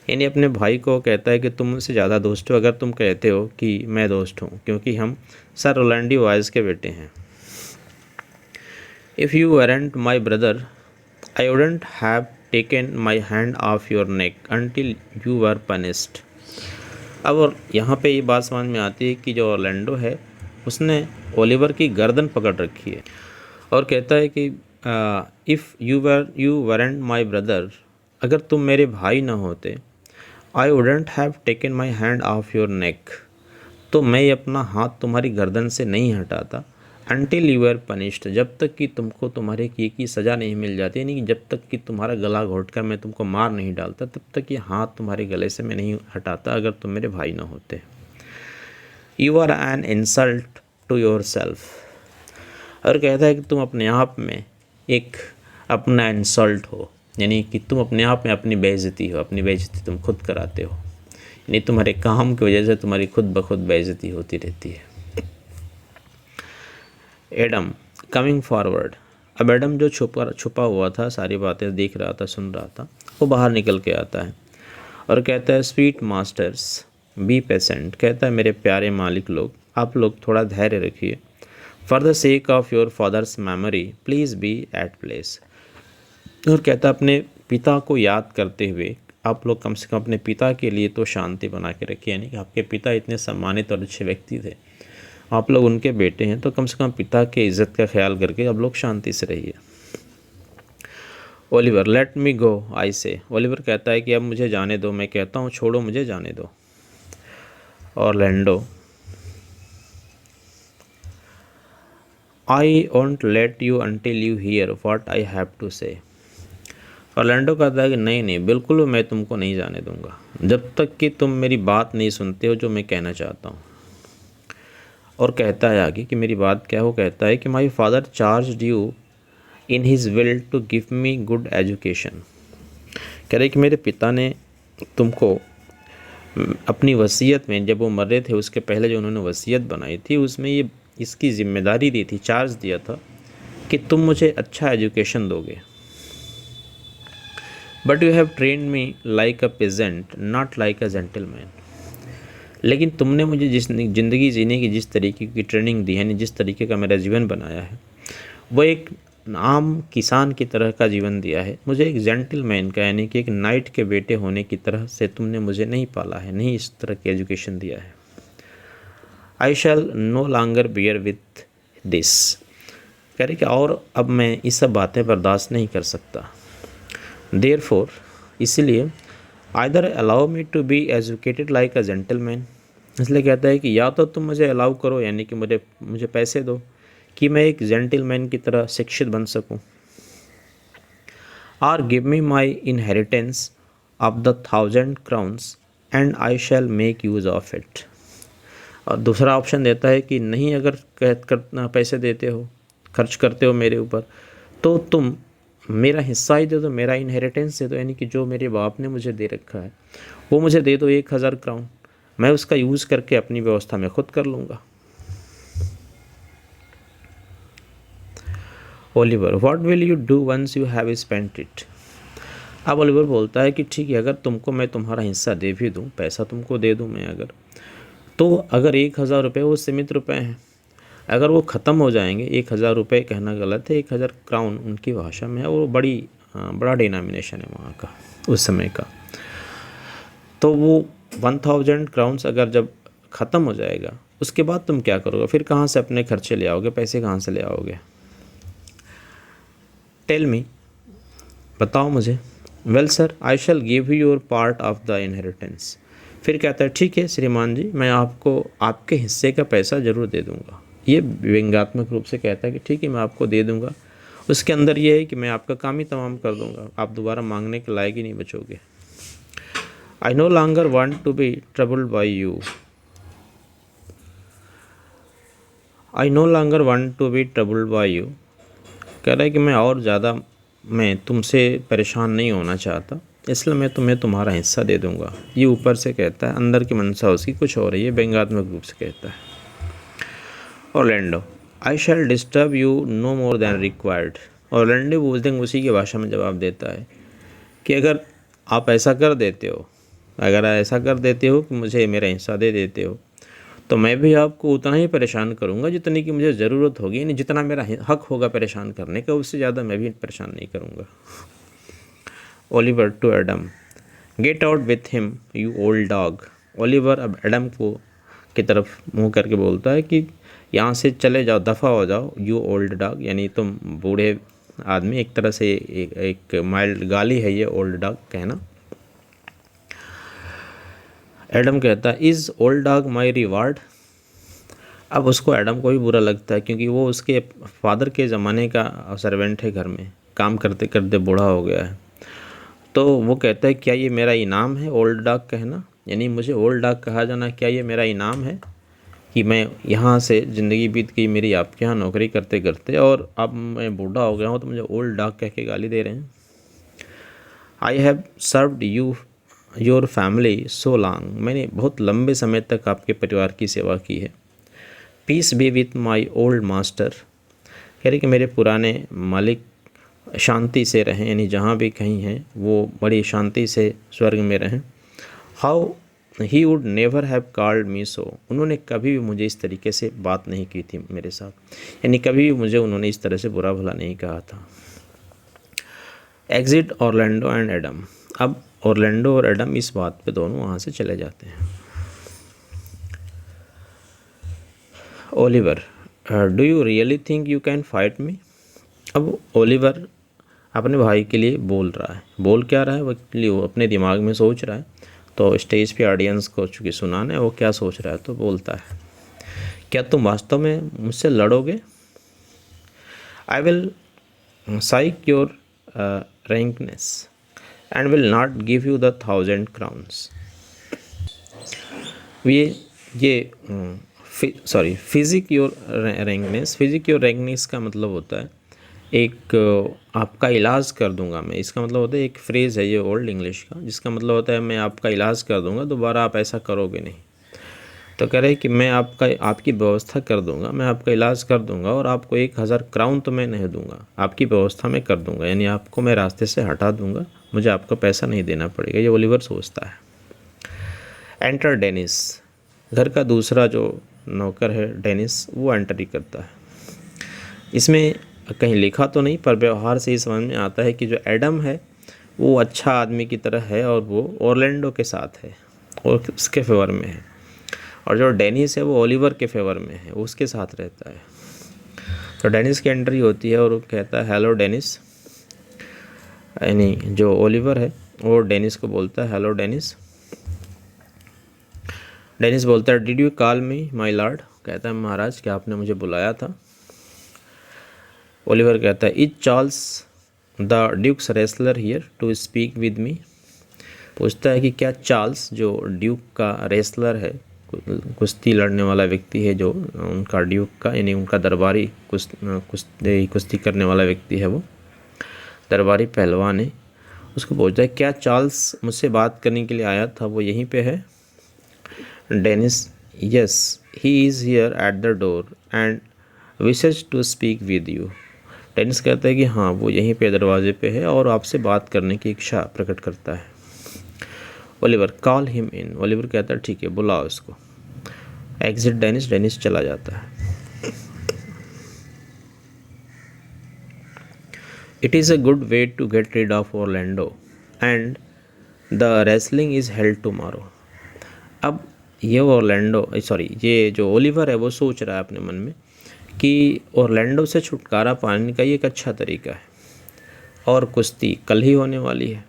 S1: यानी अपने भाई को कहता है कि तुम मुझसे ज़्यादा दुष्ट हो अगर तुम कहते हो कि मैं दुष्ट हूँ, क्योंकि हम सर रोलैंड डी वाइज के बेटे हैं। If you वेरेंट my brother I wouldn't have taken my hand of your neck until you were punished. अब और यहाँ पे ये बात समझ में आती है कि जो ऑरलैंडो है उसने ओलिवर की गर्दन पकड़ रखी है और कहता है कि if you warrant my brother, अगर तुम मेरे भाई ना होते, I wouldn't have taken my hand of your neck, तो मैं अपना हाथ तुम्हारी गर्दन से नहीं हटाता, अनटिल यू आर पनिश्ड, जब तक कि तुमको तुम्हारे किए की सज़ा नहीं मिल जाती, यानी कि जब तक कि तुम्हारा गला घोट कर मैं तुमको मार नहीं डालता, तब तक ये हाथ तुम्हारे गले से मैं नहीं हटाता अगर तुम मेरे भाई ना होते। You are an insult to yourself, और कहता है कि तुम अपने आप में एक अपना इंसल्ट हो, यानी कि तुम अपने आप में अपनी बेइज्जती हो, अपनी बेइज्जती तुम खुद कराते हो, यानी तुम्हारे काम की वजह से तुम्हारी खुद ब खुद बेइज्जती होती रहती है। एडम कमिंग फॉरवर्ड, अब एडम जो छुपा हुआ था, सारी बातें देख रहा था, सुन रहा था, वो बाहर निकल के आता है और कहता है स्वीट मास्टर्स बी पेशेंट, कहता है मेरे प्यारे मालिक लोग, आप लोग थोड़ा धैर्य रखिए। For the sake of your father's memory please be at place, और कहता अपने पिता को याद करते हुए आप लोग कम से कम अपने पिता के लिए तो शांति बना के रखिए, यानी कि आपके पिता इतने सम्मानित और अच्छे व्यक्ति थे, आप लोग उनके बेटे हैं, तो कम से कम पिता के इज़्ज़त का ख्याल करके आप लोग शांति से रहिए। ओलिवर लेट मी गो आई से, ओलिवर कहता है कि अब मुझे जाने दो, मैं कहता हूँ छोड़ो मुझे जाने दो। Orlando I won't let you until you hear what I have to say, Orlando कहता है कि नहीं बिल्कुल मैं तुमको नहीं जाने दूंगा जब तक कि तुम मेरी बात नहीं सुनते हो जो मैं कहना चाहता हूँ। और कहता है आगे कि मेरी बात क्या हो, कहता है कि my father charged you in his will to give me good education, कह रहे कि मेरे पिता ने तुमको अपनी वसीयत में, जब वो मर रहे थे उसके पहले जो उन्होंने वसीयत बनाई थी उसमें ये इसकी ज़िम्मेदारी दी थी, चार्ज दिया था कि तुम मुझे अच्छा एजुकेशन दोगे। But you have trained me like a peasant not like a gentleman, लेकिन तुमने मुझे जिस ज़िंदगी जीने की जिस तरीके की ट्रेनिंग दी है, यानी जिस तरीके का मेरा जीवन बनाया है, वो एक आम किसान की तरह का जीवन दिया है, मुझे एक जेंटलमैन का, यानी कि एक नाइट के बेटे होने की तरह से तुमने मुझे नहीं पाला है, नहीं इस तरह की एजुकेशन दिया है। I shall no longer bear with this, कह रहे कि और अब मैं ये सब बातें बर्दाश्त नहीं कर सकता। देयरफॉर, इसलिए either allow me to be educated like a gentleman, इसलिए कहता है कि या तो तुम मुझे अलाउ करो, यानी कि मुझे पैसे दो कि मैं एक जेंटलमैन की तरह शिक्षित बन सकूं, और give me my inheritance of the 1000 crowns and I shell make use of it. और दूसरा ऑप्शन देता है कि नहीं, अगर पैसे देते हो, खर्च करते हो मेरे ऊपर, तो तुम मेरा हिस्सा ही दे दो, मेरा इनहेरिटेंस दे दो, यानी कि जो मेरे बाप ने मुझे दे रखा है वो मुझे दे दो 1000 क्राउन, मैं उसका यूज़ करके अपनी व्यवस्था मैं खुद कर लूँगा। Oliver, what will you do once you have spent it. अब ओलिवर बोलता है कि ठीक है, अगर तुमको मैं तुम्हारा हिस्सा दे भी दूँ, पैसा तुमको दे दूँ मैं अगर, तो अगर 1000 रुपये वो सीमित रुपए हैं, अगर वो ख़त्म हो जाएंगे, 1000 रुपये कहना गलत है, 1000 क्राउन उनकी भाषा में है, और वो बड़ा डिनोमिनेशन है वहाँ का उस समय का। तो वो 1000 क्राउन्स अगर जब ख़त्म हो जाएगा, उसके बाद तुम क्या करोगे, फिर कहाँ से अपने खर्चे ले आओगे, पैसे कहाँ से ले आओगे। टेल मी, बताओ मुझे। Well sir, I shell give you your part of the inheritance. फिर कहता है ठीक है श्रीमान जी, मैं आपको आपके हिस्से का पैसा ज़रूर दे दूँगा। ये व्यंग्यात्मक रूप से कहता है कि ठीक है मैं आपको दे दूँगा। उसके अंदर ये है कि मैं आपका काम ही तमाम कर दूँगा, आप दोबारा मांगने के लायक ही नहीं बचोगे। I no longer want to be troubled by you. I no longer want to be troubled by you, कह रहा है कि मैं तुमसे परेशान नहीं होना चाहता, इसलिए मैं तुम्हें तुम्हारा हिस्सा दे दूंगा। ये ऊपर से कहता है, अंदर की मंशा उसकी कुछ और है, ये व्यंग्यात्मक रूप से कहता है। Orlando, I shall disturb you no more than required. Orlando वुल्फिंग उसी की भाषा में जवाब देता है कि अगर आप ऐसा कर देते हो कि मुझे मेरा हिस्सा दे देते हो, तो मैं भी आपको उतना ही परेशान करूंगा जितनी की मुझे ज़रूरत होगी, यानी जितना मेरा हक होगा परेशान करने का, उससे ज़्यादा मैं भी परेशान नहीं करूंगा। Oliver to Adam, get out with him you old dog. Oliver अब एडम को की तरफ मुंह करके बोलता है कि यहाँ से चले जाओ, दफ़ा हो जाओ, यू ओल्ड डॉग, यानी तुम बूढ़े आदमी। एक तरह से एक माइल्ड गाली है ये ओल्ड डॉग कहना। एडम कहता है, is old dog my reward. अब उसको एडम को भी बुरा लगता है, क्योंकि वो उसके फादर के ज़माने का सर्वेंट है, घर में काम करते करते बूढ़ा हो गया है। तो वो कहता है क्या ये मेरा इनाम है ओल्ड डॉग कहना, यानी मुझे ओल्ड डॉग कहा जाना, क्या ये मेरा इनाम है कि मैं यहाँ से ज़िंदगी बीत गई मेरी आपके यहाँ नौकरी करते करते, और अब मैं बूढ़ा हो गया हूँ तो मुझे ओल्ड डॉग कह के गाली दे रहे हैं। I have served you your family so long, मैंने बहुत लंबे समय तक आपके परिवार की सेवा की है। Peace be with my old master, कह रहे कि मेरे पुराने मालिक शांति से रहें, यानी जहाँ भी कहीं हैं वो बड़ी शांति से स्वर्ग में रहें। How he would never have called me so, उन्होंने कभी भी मुझे इस तरीके से बात नहीं की थी मेरे साथ, यानी कभी भी मुझे उन्होंने इस तरह से बुरा भला नहीं कहा था। एग्जिट ऑरलैंडो एंड एडम, अब ऑरलैंडो और एडम इस बात पे दोनों वहाँ से चले जाते हैं। Oliver, do you really think you can fight me. अब ओलिवर अपने भाई के लिए बोल रहा है, बोल क्या रहा है वो अपने दिमाग में सोच रहा है, तो स्टेज पे ऑडियंस को चूँकि सुनाना है वो क्या सोच रहा है, तो बोलता है, क्या तुम वास्तव में मुझसे लड़ोगे। I will physic your rankness and will not give you the 1000 crowns. Physic your rankness का मतलब होता है एक आपका इलाज कर दूंगा मैं, इसका मतलब होता है एक फ्रेज़ है ये ओल्ड इंग्लिश का, जिसका मतलब होता है मैं आपका इलाज कर दूंगा, दोबारा आप ऐसा करोगे नहीं। तो कह रहे कि मैं आपकी व्यवस्था कर दूंगा, मैं आपका इलाज कर दूंगा, और आपको 1000 क्राउन तो मैं नहीं दूंगा, आपकी व्यवस्था मैं कर दूंगा, यानी आपको मैं रास्ते से हटा दूंगा, मुझे आपका पैसा नहीं देना पड़ेगा, ये ओलिवर सोचता है। एंटर डेनिस, घर का दूसरा जो नौकर है डेनिस, वो एंट्री करता है। इसमें कहीं लिखा तो नहीं, पर व्यवहार से ही समझ में आता है कि जो एडम है वो अच्छा आदमी की तरह है, और वो ऑरलैंडो के साथ है और उसके फेवर में है, और जो डेनिस है वो ओलिवर के फेवर में है, वो उसके साथ रहता है। तो डेनिस की एंट्री होती है और वो कहता है हेलो डेनिस, यानी जो ओलिवर है वो डेनिस को बोलता है हेलो डेनिस। डेनिस बोलता है did you call me my Lord, कहता है महाराज क्या आपने मुझे बुलाया था। ओलिवर कहता है is Charles the duke's wrestler here to speak with me, पूछता है कि क्या चार्ल्स जो ड्यूक का रेसलर है, कुश्ती लड़ने वाला व्यक्ति है, जो उनका ड्यूक का यानी उनका दरबारी कुश्ती करने वाला व्यक्ति है, वो दरबारी पहलवान है, उसको पूछता है क्या चार्ल्स मुझसे बात करने के लिए आया था वो यहीं पे है। Dennis, yes he is here at the door and wishes to speak with you. Dennis कहता है कि हाँ वो यहीं पे दरवाजे पे है और आपसे बात करने की इच्छा प्रकट करता है। Oliver, call him in. Oliver कहता है ठीक है बुलाओ इसको। एग्जिट डेनिस, डेनिस चला जाता है। It is a good way to get rid of Orlando and the wrestling is held tomorrow. अब ये ये जो ओलिवर है वो सोच रहा है अपने मन में कि ऑरलैंडो से छुटकारा पाने का ये एक अच्छा तरीका है और कुश्ती कल ही होने वाली है।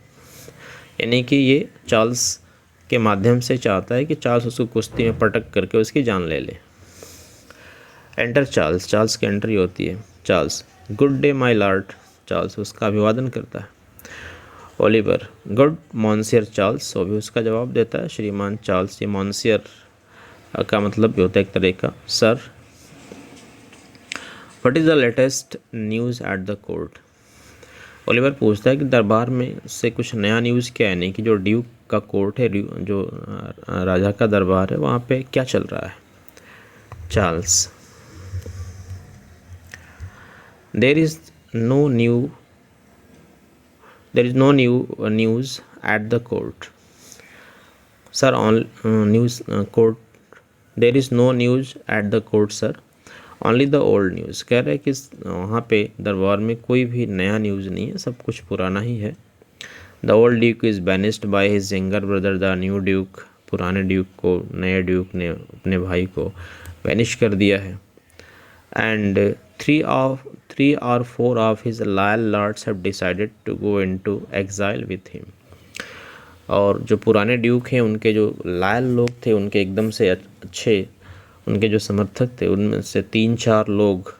S1: यानी कि ये चार्ल्स के माध्यम से चाहता है कि चार्ल्स उसको कुश्ती में पटक करके उसकी जान ले ले। एंटर चार्ल्स, चार्ल्स की एंट्री होती है। Charles, good day my lord. Charles उसका अभिवादन करता है। Oliver, good monsieur Charles. वो भी उसका जवाब देता है श्रीमान चार्ल्स। ये मॉन्सियर का मतलब भी होता है एक तरह का sir. What is the latest news at the court. Oliver पूछता है कि दरबार में से कुछ नया न्यूज़ क्या है, नहीं कि जो ड्यूक का कोर्ट है, जो राजा का दरबार है, वहाँ पे क्या चल रहा है। Charles, there is no news at the court sir. On news court, there is no news at the court sir, only the old news. कह रहे हैं कि वहाँ पे दरबार में कोई भी नया न्यूज़ नहीं है, सब कुछ पुराना ही है। The old Duke is banished by his younger brother the new Duke. पुराने ड्यूक को नए ड्यूक ने अपने भाई को बैनिश कर दिया है। And three or four of his loyal lords have decided to go into exile with him. और जो पुराने ड्यूक हैं उनके जो लॉयल लोग थे, उनके एकदम से अच्छे उनके जो समर्थक थे, उनमें से 3-4 लोग,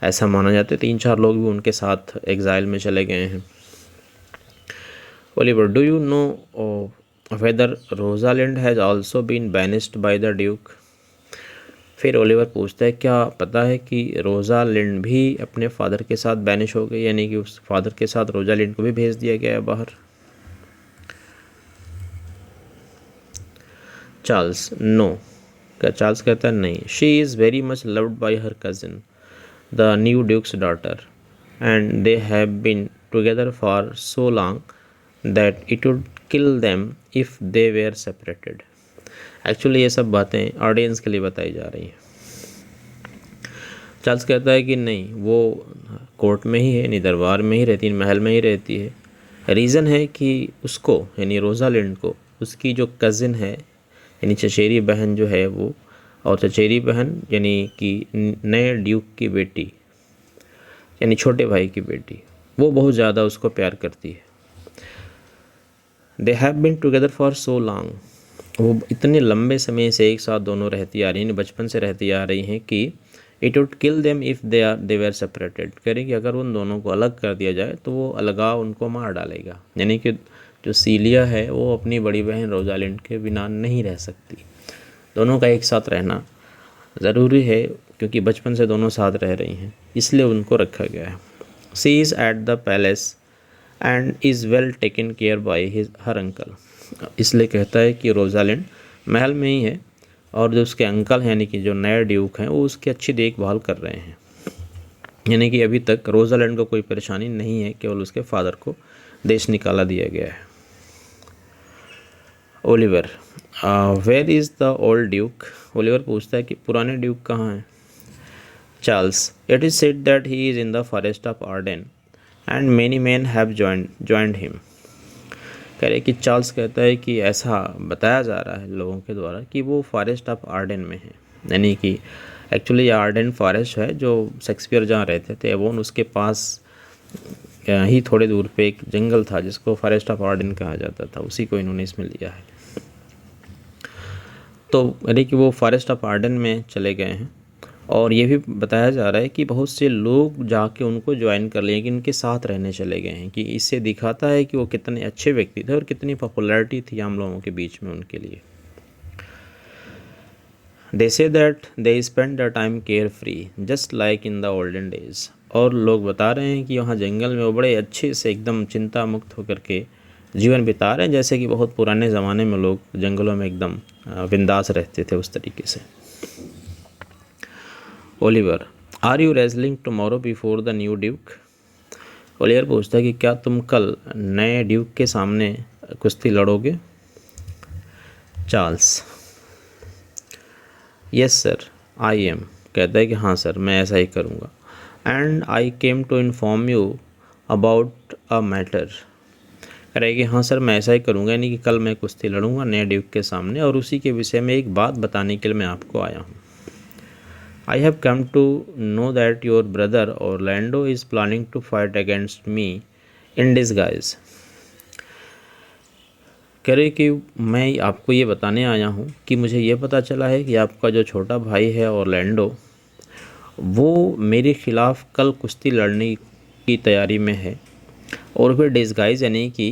S1: ऐसा माना जाता है 3-4 लोग भी उनके साथ एग्जाइल में चले गए हैं। Oliver, do you know whether Rosalind has also been banished by the duke. फिर ओलिवर पूछता है क्या पता है कि रोजालिंड भी अपने फादर के साथ बैनिश हो गई, यानी कि उस फादर के साथ रोजालिंड को भी भेज दिया गया है बाहर। Charles, no. चार्ल्स कहता है नहीं। She is very much loved by her cousin the new duke's daughter and they have been together for so long that it would kill them if they were separated. Actually ये सब बातें audience के लिए बताई जा रही हैं। Charles कहता है कि नहीं, वो कोर्ट में ही है, यानी दरबार में ही रहती है, महल में ही रहती है। रीज़न है कि उसको यानी रोजालिंड को उसकी जो कज़िन है यानी चचेरी बहन जो है वो, और चचेरी बहन यानी कि नए ड्यूक की बेटी यानी छोटे भाई की बेटी, वो बहुत ज़्यादा उसको प्यार करती है। They have been together for so long, वो इतने लंबे समय से एक साथ दोनों रहती आ रही हैं, बचपन से रहती आ रही हैं कि it would kill them if they were separated. कह रही कि अगर उन दोनों को अलग कर दिया जाए तो वो अलगाव उनको मार डालेगा। यानी कि जो सीलिया है वो अपनी बड़ी बहन रोजालिंड के बिना नहीं रह सकती। दोनों का एक साथ रहना ज़रूरी है क्योंकि बचपन से दोनों साथ रह रही हैं, इसलिए उनको रखा गया है। She is at the palace and is well taken care by her uncle. इसलिए कहता है कि रोजालिंड महल में ही है और जो उसके अंकल हैं यानी कि जो नए ड्यूक हैं वो उसकी अच्छी देखभाल कर रहे हैं। यानी कि अभी तक रोजालिंड को कोई परेशानी नहीं है, केवल उसके फादर को देश निकाला दिया गया है। Oliver, where is the old duke. Oliver पूछता है कि पुराने ड्यूक कहाँ हैं। Charles, it is said that he is in the forest of Arden and many man have joined him. कह रहे कि चार्ल्स कहता है कि ऐसा बताया जा रहा है लोगों के द्वारा कि वो फॉरेस्ट ऑफ आर्डेन में है, यानी कि एक्चुअली आर्डेन फॉरेस्ट है जो शेक्सपियर जहाँ रहते थे एवोन उसके पास ही थोड़े दूर पे एक जंगल था जिसको फॉरेस्ट ऑफ आर्डेन कहा जाता था, उसी को इन्होंने इसमें लिया है। तो यानी कि वो फॉरेस्ट ऑफ आर्डेन में चले गए हैं और ये भी बताया जा रहा है कि बहुत से लोग जाके उनको ज्वाइन कर लिए कि उनके साथ रहने चले गए हैं, कि इससे दिखाता है कि वो कितने अच्छे व्यक्ति थे और कितनी पॉपुलैरिटी थी आम लोगों के बीच में उनके लिए। They say that they spend the time care free just like in the olden days. और लोग बता रहे हैं कि वहाँ जंगल में वो बड़े अच्छे से एकदम चिंता मुक्त होकर के जीवन बिता रहे हैं, जैसे कि बहुत पुराने ज़माने में लोग जंगलों में एकदम बिंदास रहते थे उस तरीके से। Oliver, are you wrestling tomorrow before the new duke? Oliver पूछता है कि क्या तुम कल नए ड्यूक के सामने कुश्ती लड़ोगे? Charles, yes sir I am, कहता है कि हाँ सर मैं ऐसा ही करूँगा। And I came to inform you about a matter, कह रहे कि हाँ सर मैं ऐसा ही करूँगा, यानी कि कल मैं कुश्ती लड़ूंगा नए ड्यूक के सामने और उसी के विषय में एक बात बताने के लिए मैं आपको आया हूँ। I have come to know that your brother Orlando is planning to fight against me in disguise, कह रहे कि मैं आपको ये बताने आया हूँ कि मुझे ये पता चला है कि आपका जो छोटा भाई है ऑरलैंडो वो मेरे ख़िलाफ़ कल कुश्ती लड़ने की तैयारी में है, और फिर डिसगाइज यानी कि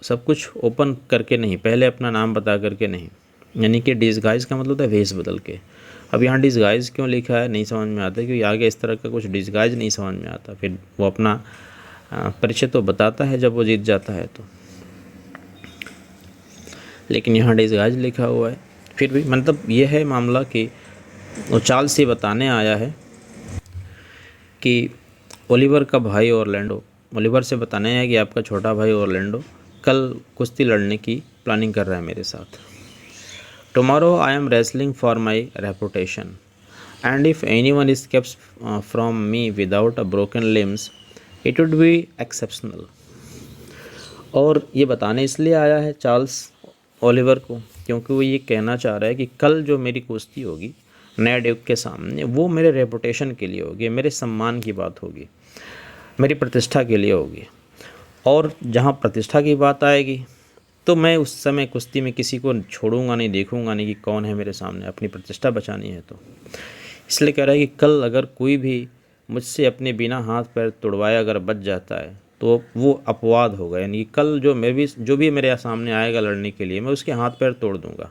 S1: सब कुछ ओपन करके नहीं, पहले अपना नाम बता करके नहीं, यानी कि डिसगाइज का मतलब है वेश बदल के। अब यहाँ डिसगाइज क्यों लिखा है नहीं समझ में आता, क्योंकि आगे इस तरह का कुछ डिसगाइज नहीं समझ में आता। फिर वो अपना परिचय तो बताता है जब वो जीत जाता है तो, लेकिन यहाँ डिसगाइज लिखा हुआ है। फिर भी मतलब ये है मामला कि वो चार्ल्स से बताने आया है कि ओलिवर का भाई ऑरलैंडो, ओलिवर से बताने आया कि आपका छोटा भाई ऑरलैंडो कल कुश्ती लड़ने की प्लानिंग कर रहा है मेरे साथ। Tomorrow I am wrestling for my reputation and if any one escapes from me without a broken limbs it would be exceptional. और ये बताने इसलिए आया है चार्ल्स ओलिवर को क्योंकि वो ये कहना चाह रहा है कि कल जो मेरी कुश्ती होगी नए ड्यूक के सामने वो मेरे रेपुटेशन के लिए होगी, मेरे सम्मान की बात होगी, मेरी प्रतिष्ठा के लिए होगी। और जहाँ प्रतिष्ठा की बात आएगी तो मैं उस समय कुश्ती में किसी को छोड़ूंगा नहीं, देखूंगा नहीं कि कौन है मेरे सामने, अपनी प्रतिष्ठा बचानी है। तो इसलिए कह रहा है कि कल अगर कोई भी मुझसे अपने बिना हाथ पैर तुड़वाए अगर बच जाता है तो वो अपवाद होगा, यानी कि कल जो भी मेरे सामने आएगा लड़ने के लिए मैं उसके हाथ पैर तोड़ दूंगा।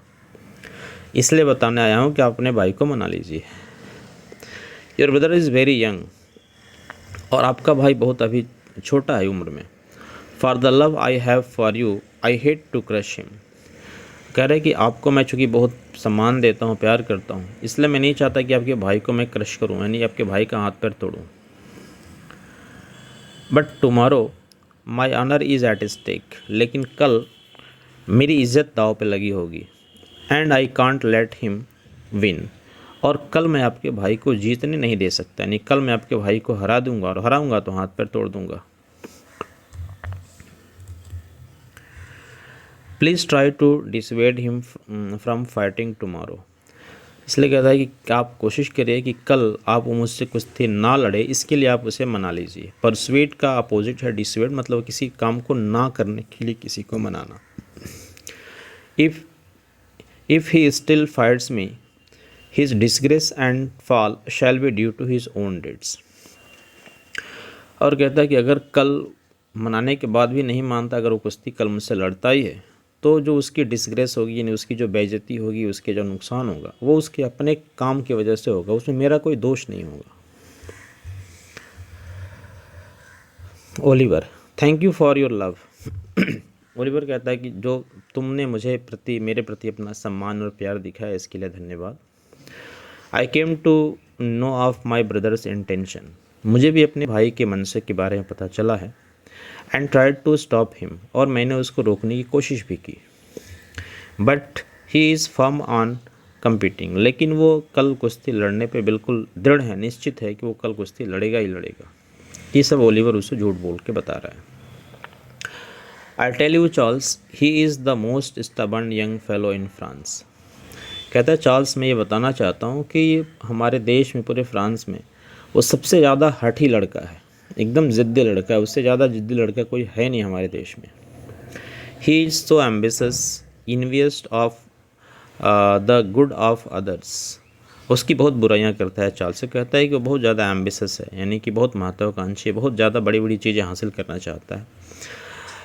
S1: इसलिए बताने आया हूँ कि आप अपने भाई को मना लीजिए। Your brother is very young, और आपका भाई बहुत अभी छोटा है उम्र में। For the love I have for you I hate to crush him, कह रहे कि आपको मैं चूँकि बहुत सम्मान देता हूँ, प्यार करता हूँ, इसलिए मैं नहीं चाहता कि आपके भाई को मैं क्रश करूँ, यानी आपके भाई का हाथ पैर तोड़ूँ। But tomorrow my honour is at stake, लेकिन कल मेरी इज़्ज़त दाव पे लगी होगी। And I can't let him win, और कल मैं आपके भाई को जीतने नहीं दे सकता, यानी कल मैं आपके भाई को हरा दूंगा, और हराऊंगा तो हाथ पैर तोड़ दूंगा। Please try to dissuade him from fighting tomorrow, इसलिए कहता है कि आप कोशिश करिए कि कल आप मुझसे कुश्ती ना लड़े, इसके लिए आप उसे मना लीजिए। परसुएड का अपोजिट है डिसवेड, मतलब किसी काम को ना करने के लिए किसी को मनाना। If he still fights me his disgrace and fall shall be due to his own deeds, और कहता है कि अगर कल मनाने के बाद भी नहीं मानता, अगर वो कुश्ती कल मुझसे लड़ता ही है तो जो उसकी डिसग्रेस होगी, यानी उसकी जो बेइज्जती होगी, उसके जो नुकसान होगा वो उसके अपने काम की वजह से होगा, उसमें मेरा कोई दोष नहीं होगा। Oliver, thank you for your love. Oliver कहता है कि जो तुमने मेरे प्रति अपना सम्मान और प्यार दिखाया इसके लिए धन्यवाद। I came to know of my brother's intention, मुझे भी अपने भाई के मनसे के बारे में पता चला है। And tried to stop him, और मैंने उसको रोकने की कोशिश भी की। But he is firm on competing, लेकिन वो कल कुश्ती लड़ने पे बिल्कुल दृढ़ है, निश्चित है कि वो कल कुश्ती लड़ेगा ही लड़ेगा। ये सब ओलिवर उसे झूठ बोल के बता रहा है। I tell you Charles, he is the most stubborn young fellow in France, कहता है चार्ल्स मैं ये बताना चाहता हूँ कि हमारे देश में, पूरे फ्रांस में वो सबसे ज़्यादा हठी लड़का है, एकदम ज़िद्दी लड़का है, उससे ज़्यादा ज़िद्दी लड़का कोई है नहीं हमारे देश में। He is so ambitious envious of the good of others, उसकी बहुत बुराइयां करता है। चार्ल्स से कहता है कि वो बहुत ज़्यादा एम्बिशियस है, यानी कि बहुत महत्वाकांक्षी है, बहुत ज़्यादा बड़ी बड़ी चीज़ें हासिल करना चाहता है।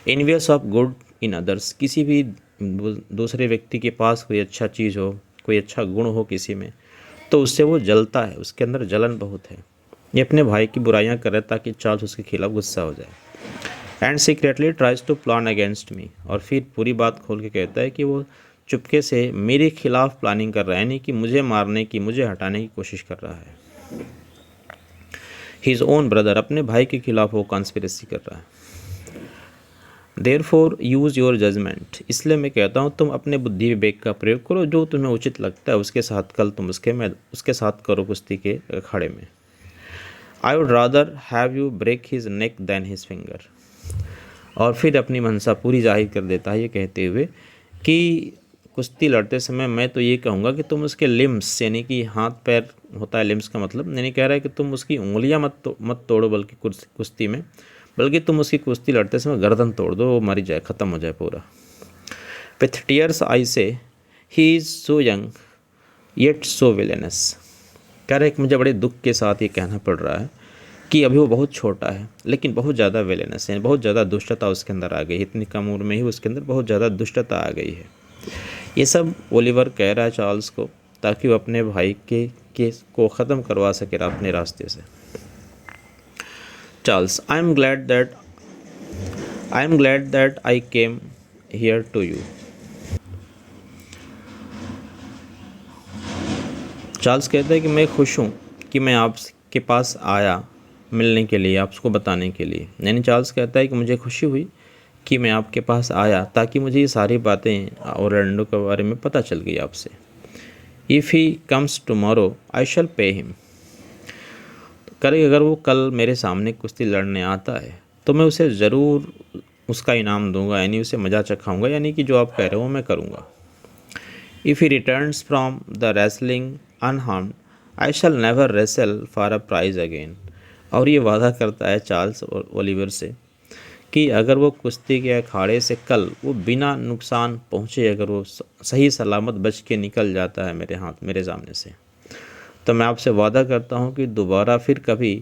S1: इन्वियस ऑफ गुड इन अदर्स, किसी भी दूसरे व्यक्ति के पास कोई अच्छा चीज़ हो, कोई अच्छा गुण हो किसी में, तो उससे वो जलता है, उसके अंदर जलन बहुत है। ये अपने भाई की बुराइयां कर रहा है ताकि चार्ल्स उसके खिलाफ गुस्सा हो जाए। And secretly tries to plan against me, और फिर पूरी बात खोल के कहता है कि वो चुपके से मेरे खिलाफ प्लानिंग कर रहा है, यानी कि मुझे मारने की, मुझे हटाने की कोशिश कर रहा है। हिज ओन ब्रदर, अपने भाई के खिलाफ वो कॉन्स्पिरेसी कर रहा है। देयरफॉर यूज़ योर जजमेंट, इसलिए मैं कहता हूँ तुम अपने बुद्धि विवेक का प्रयोग करो, जो तुम्हें उचित लगता है उसके साथ कल तुम उसके साथ करो कुश्ती के अखाड़े में। I would rather have you break his neck than his finger, और फिर अपनी मंशा पूरी जाहिर कर देता है ये कहते हुए कि कुश्ती लड़ते समय मैं तो ये कहूँगा कि तुम उसके लिम्स, यानी कि हाथ पैर होता है लिम्स का मतलब, यानी कह रहा है कि तुम उसकी उंगलियां मत तोड़ो बल्कि कुश्ती में, बल्कि तुम उसकी कुश्ती लड़ते समय गर्दन तोड़ दो, वो मर जाए, ख़त्म हो जाए पूरा। विथ टीयर्स आई से ही is so young yet so villainous, कह रहे कि मुझे बड़े दुख के साथ ये कहना पड़ रहा है कि अभी वो बहुत छोटा है लेकिन बहुत ज़्यादा विलेनस है, बहुत ज़्यादा दुष्टता उसके अंदर आ गई, इतनी कम उम्र में ही उसके अंदर बहुत ज़्यादा दुष्टता आ गई है। ये सब ओलिवर कह रहा है चार्ल्स को ताकि वो अपने भाई के केस को ख़त्म करवा सके अपने रास्ते से। Charles, I am glad that I came here to you. Charles कहता है कि मैं खुश हूँ कि मैं आपके पास आया मिलने के लिए, आपको बताने के लिए। यानी चार्ल्स कहता है कि मुझे खुशी हुई कि मैं आपके पास आया ताकि मुझे ये सारी बातें ऑरलैंडो के बारे में पता चल गई आपसे। If he comes tomorrow I shall pay him, करे अगर वो कल मेरे सामने कुश्ती लड़ने आता है तो मैं उसे ज़रूर उसका इनाम दूंगा, यानी उसे मज़ा चखाऊंगा, यानी कि जो आप कह रहे हो मैं करूँगा। If he returns from the wrestling unharmed I shell never wrestle for a price again, और ये वादा करता है चार्ल्स और ओलिवर से कि अगर वो कुश्ती के अखाड़े से कल वो बिना नुकसान पहुँचे, अगर वो सही सलामत बच के निकल जाता है मेरे सामने से, तो मैं आपसे वादा करता हूँ कि दोबारा फिर कभी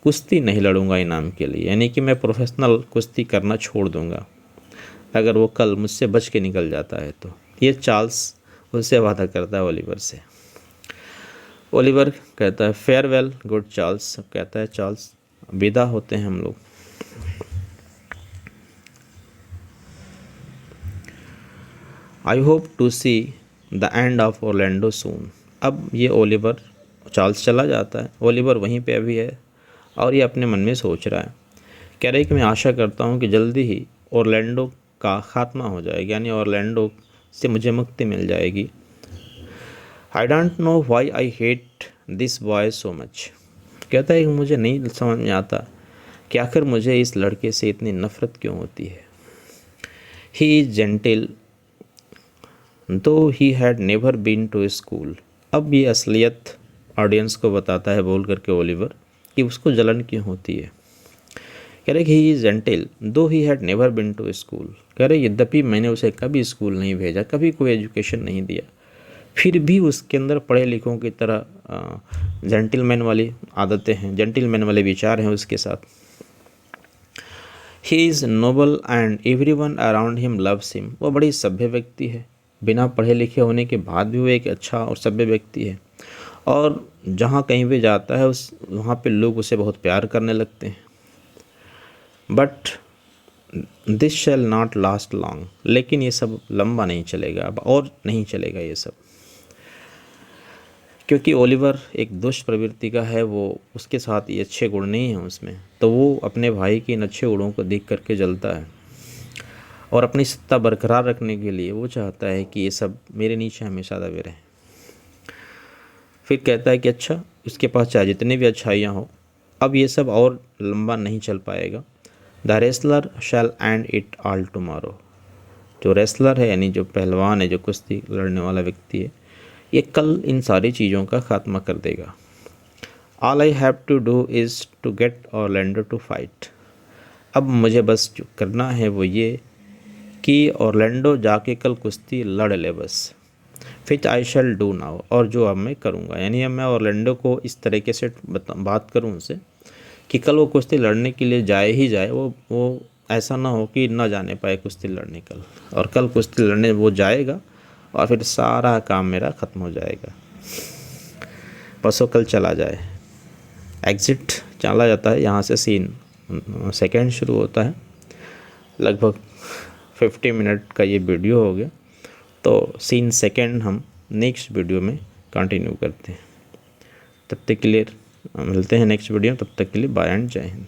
S1: कुश्ती नहीं लड़ूंगा इनाम के लिए, यानी कि मैं प्रोफेशनल कुश्ती करना छोड़ दूंगा अगर वो कल मुझसे बच के निकल जाता है तो। ये चार्ल्स उससे वादा करता है ओलिवर से। ओलिवर कहता है फेयरवेल गुड चार्ल्स, कहता है चार्ल्स विदा होते हैं हम लोग। I hope to see the end of Orlando soon. अब ये ओलिवर, चार्ल्स चला जाता है, ओलिवर वहीं पे अभी है और ये अपने मन में सोच रहा है, कह रहा है कि मैं आशा करता हूँ कि जल्दी ही ऑरलैंडो का खात्मा हो जाएगा, यानी ऑरलैंडो से मुझे मुक्ति मिल जाएगी। I don't know why I hate this boy so much, कहता है कि मुझे नहीं समझ में आता कि आखिर मुझे इस लड़के से इतनी नफ़रत क्यों होती है। ही is gentle though he had never been to school. अब ये असलियत ऑडियंस को बताता है बोल करके ओलिवर कि उसको जलन क्यों होती है। कह रहे कि ही is gentle though he had never been to school, कह रहे यद्यपि मैंने उसे कभी स्कूल नहीं भेजा, कभी कोई एजुकेशन नहीं दिया, फिर भी उसके अंदर पढ़े लिखों की तरह जेंटिलमैन वाली आदतें हैं, जेंटिलमैन वाले विचार हैं उसके साथ। He is noble and everyone around him loves him, वो बड़ी सभ्य व्यक्ति है, बिना पढ़े लिखे होने के बाद भी वो एक अच्छा और सभ्य व्यक्ति है, और जहाँ कहीं भी जाता है वहाँ पे लोग उसे बहुत प्यार करने लगते हैं। But this shall not last long, लेकिन ये सब लंबा नहीं चलेगा अब, और नहीं चलेगा ये सब, क्योंकि ओलिवर एक दुष्ट प्रवृत्ति का है, वो उसके साथ ये अच्छे गुण नहीं हैं उसमें, तो वो अपने भाई के इन अच्छे गुणों को देख करके जलता है और अपनी सत्ता बरकरार रखने के लिए वो चाहता है कि ये सब मेरे नीचे हमेशा दबे रहें। फिर कहता है कि अच्छा, उसके पास चाहे जितनी भी अच्छाइयाँ हो, अब ये सब और लंबा नहीं चल पाएगा। The wrestler shall end it all tomorrow, जो रेसलर है यानी जो पहलवान है, जो कुश्ती लड़ने वाला व्यक्ति है, ये कल इन सारी चीज़ों का खात्मा कर देगा। All I have to do is to get Orlando to fight, अब मुझे बस जो करना है वो ये कि ऑरलैंडो जाके कल कुश्ती लड़ ले बस। फिर आई शैल डू नाउ, और जो अब मैं करूँगा, यानी अब मैं ऑरलैंडो को इस तरीके से बात करूँ उनसे कि कल वो कुश्ती लड़ने के लिए जाए ही जाए, वो ऐसा ना हो कि ना जाने पाए कुश्ती लड़ने कल, और कल कुश्ती लड़ने वो जाएगा और फिर सारा काम मेरा ख़त्म हो जाएगा, बस वो कल चला जाए। एग्ज़िट चला जाता है, यहाँ से सीन सेकेंड शुरू होता है। लगभग 50 मिनट का ये वीडियो हो गया, तो सीन सेकेंड हम नेक्स्ट वीडियो में कंटिन्यू करते हैं। तब तक के लिए मिलते हैं नेक्स्ट वीडियो, तब तक के लिए बाय एंड जय हिंद।